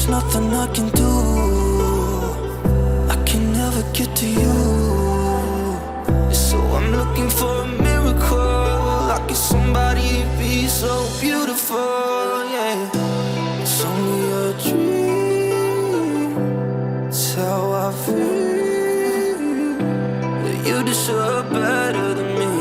there's nothing I can do. I can never get to you. So I'm looking for a miracle. Like it's somebody be so beautiful, yeah. It's only a dream. It's how I feel. That you deserve better than me.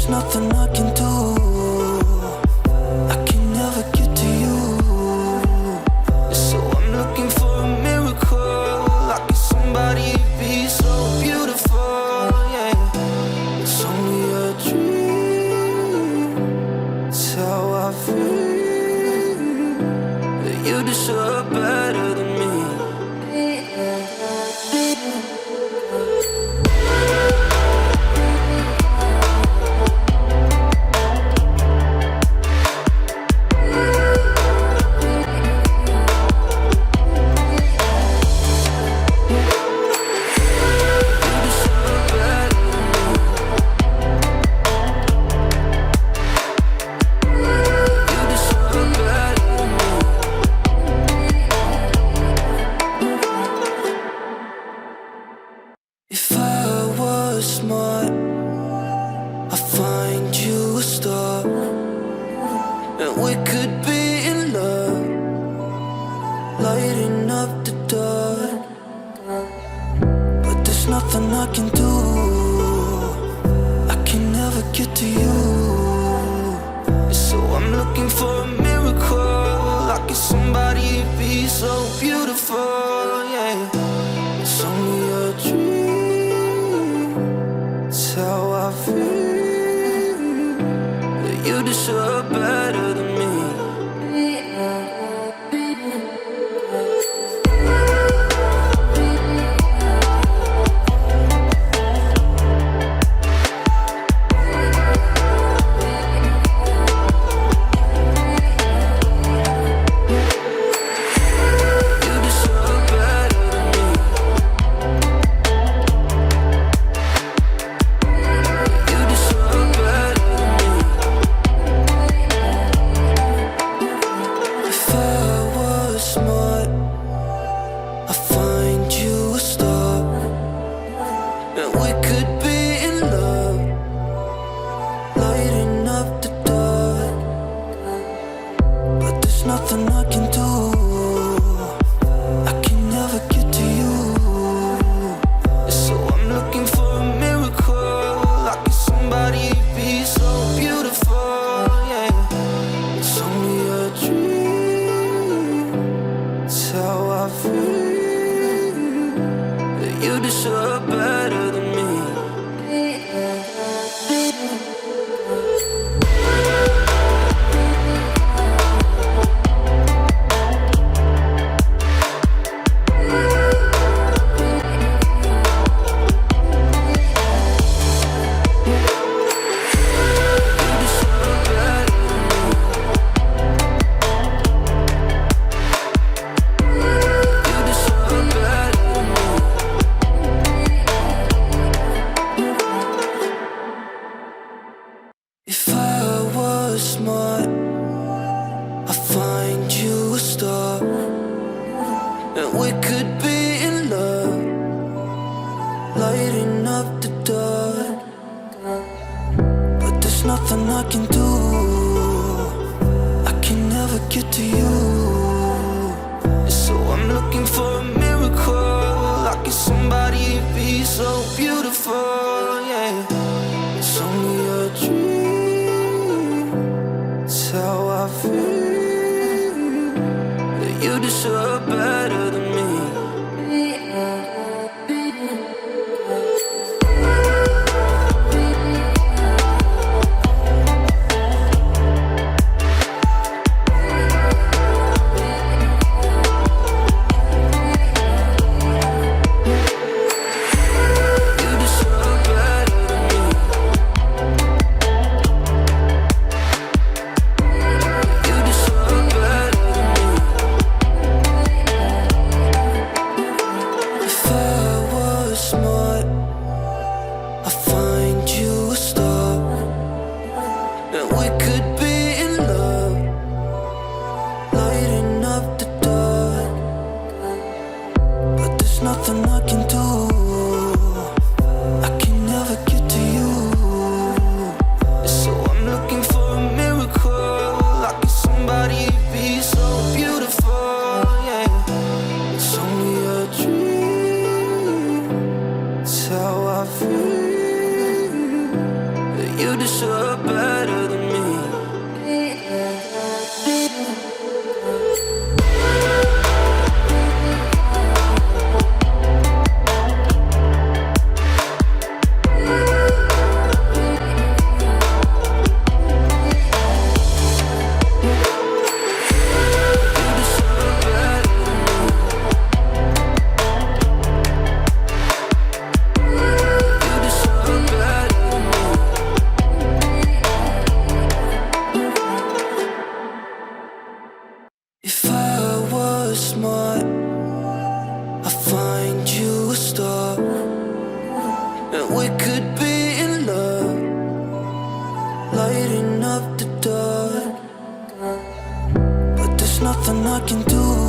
Nothing I can do. I can never get to you. So I'm looking for a miracle. Like it's somebody be so beautiful, yeah. It's only a dream. It's how I feel. That you deserve better than me. If I was smart, I'd find you a star, and we could be in love, lighting up the dark. But there's nothing I can do. I can never get to you. So I'm looking for a miracle. Like it's somebody be so beautiful, yeah. It's only a dream. It's how I feel. That you deserve better than me. Nothing I can do. I can never get to you. So I'm looking for a miracle. Like it's somebody be so beautiful, yeah. It's only a dream. It's how I feel. That you deserve better than me. If I was smart, I'd find you a star, and we could be in love, lighting up the dark. But there's nothing I can do. I can never get to you. So I'm looking for a miracle. Like it's somebody be so beautiful, yeah. It's only a dream. It's how I feel. That You deserve better than me. Nothing I can do. I can never get to you. So I'm looking for a miracle. Like somebody be so beautiful, yeah. It's only a dream. It's how I feel. You deserve better than me. If I was smart, I'd find you a star, and we could be in love, lighting up the dark. But there's nothing I can do.